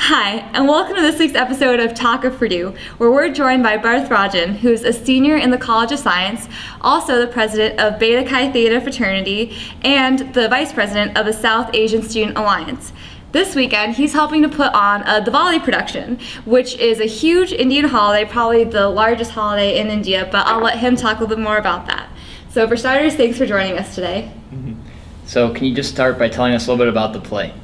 Hi, and welcome to this week's episode of Talk of Purdue, where we're joined by Bharath Rajan, who's a senior in the College of Science, also the president of Beta Chi Theta fraternity, and the vice president of the South Asian Student Alliance. This weekend, he's helping to put on a Diwali production, which is a huge Indian holiday, probably the largest holiday in India, but I'll let him talk a little bit more about that. So for starters, thanks for joining us today. So can you just start by telling us a little bit about the play?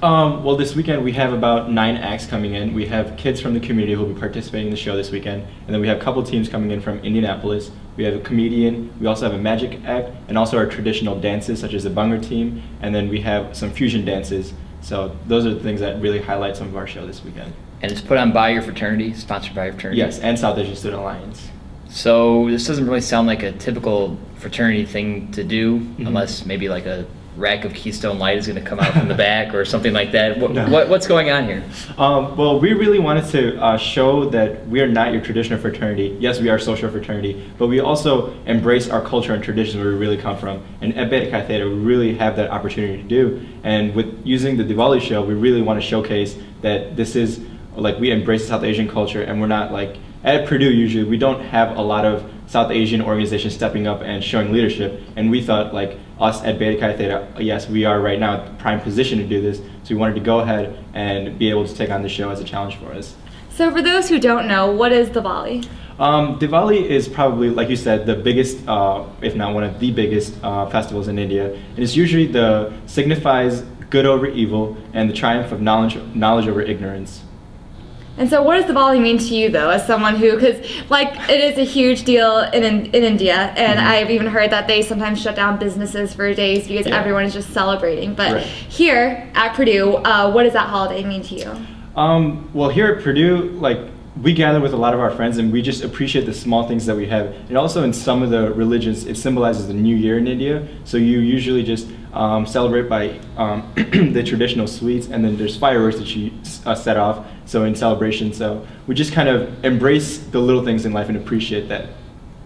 Well, this weekend we have about 9 acts coming in. We have kids from the community who will be participating in the show this weekend, and then we have a couple teams coming in from Indianapolis. We have a comedian, we also have a magic act, and also our traditional dances such as the Bungar team, and then we have some fusion dances. So those are the things that really highlight some of our show this weekend. And it's put on by your fraternity, sponsored by your fraternity? Yes, and South Asian Student Alliance. So this doesn't really sound like a typical fraternity thing to do, unless maybe like a rack of Keystone Light is going to come out from the back or something like that. What's going on here? Well, we really wanted to show that we are not your traditional fraternity. Yes, we are a social fraternity, but we also embrace our culture and traditions where we really come from. And at Beta Chi Theta, we really have that opportunity to do. And with using the Diwali show, we really want to showcase that this is, like, we embrace South Asian culture, and we're not like, at Purdue usually, we don't have a lot of South Asian organizations stepping up and showing leadership, and we thought, like, us at Beta Chi Theta, yes, we are right now at the prime position to do this, so we wanted to go ahead and be able to take on the show as a challenge for us. So for those who don't know, what is Diwali? Diwali is probably, like you said, the biggest, if not one of the biggest festivals in India, and it's usually signifies good over evil and the triumph of knowledge over ignorance. And so what does Diwali mean to you, though, as someone who, because, like, it is a huge deal in India, and I've even heard that they sometimes shut down businesses for days because everyone is just celebrating. But here at Purdue, what does that holiday mean to you? Well, here at Purdue, like, we gather with a lot of our friends, and we just appreciate the small things that we have. And also in some of the religions, it symbolizes the new year in India. So you usually just celebrate by the traditional sweets, and then there's fireworks that you set off, so in celebration. So we just kind of embrace the little things in life and appreciate that.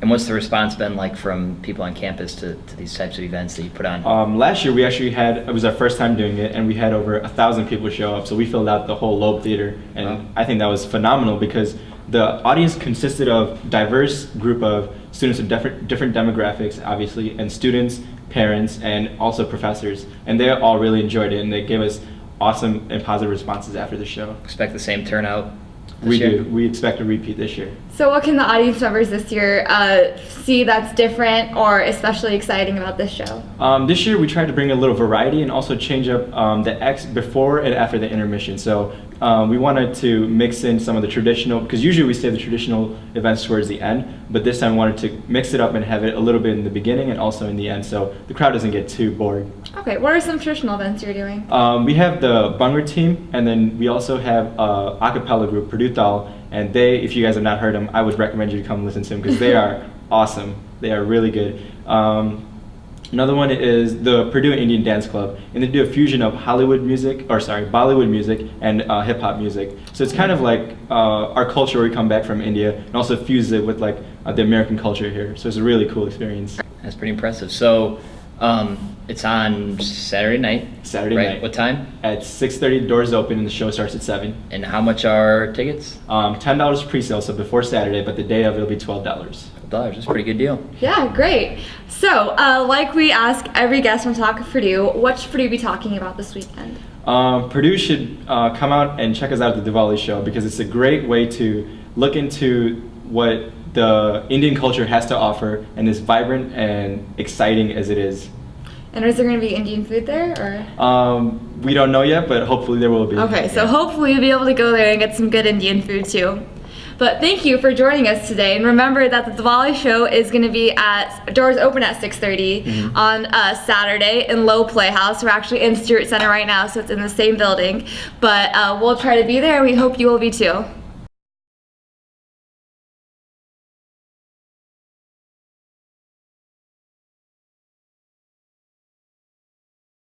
And what's the response been like from people on campus to these types of events that you put on? Last year we actually had, it was our first time doing it, and we had over 1,000 people show up, so we filled out the whole Loeb Theater, and I think that was phenomenal because the audience consisted of diverse group of students of different demographics, obviously, and students, parents, and also professors, and they all really enjoyed it, and they gave us awesome and positive responses after the show. Expect the same turnout? We do. We expect a repeat this year. So what can the audience members this year see that's different or especially exciting about this show? This year we tried to bring a little variety and also change up the acts before and after the intermission. So we wanted to mix in some of the traditional, because usually we save the traditional events towards the end, but this time we wanted to mix it up and have it a little bit in the beginning and also in the end, so the crowd doesn't get too bored. Okay, what are some traditional events you're doing? We have the Bungar team, and then we also have a cappella group, Purdue, and they, if you guys have not heard them, I would recommend you to come listen to them because they are awesome. They are really good. Another one is the Purdue Indian Dance Club, and they do a fusion of Bollywood music and hip hop music. So it's kind of like our culture where we come back from India, and also fuse it with like the American culture here. So it's a really cool experience. That's pretty impressive. So it's on Saturday night. Saturday right? night. What time? At 6:30, doors open, and the show starts at 7. And how much are tickets? $10 pre-sale, so before Saturday, but the day of it'll be $12. That's a pretty good deal. Yeah, great. So, like we ask every guest on Talk of Purdue, what should Purdue be talking about this weekend? Purdue should come out and check us out at the Diwali show because it's a great way to look into what the Indian culture has to offer and as vibrant and exciting as it is. And is there going to be Indian food there, or? We don't know yet, but hopefully there will be. Okay, so hopefully you'll be able to go there and get some good Indian food too. But thank you for joining us today, and remember that the Diwali show is going to be doors open at 6:30 on Saturday in Low Playhouse. We're actually in Stewart Center right now, so it's in the same building. But we'll try to be there, and we hope you will be too.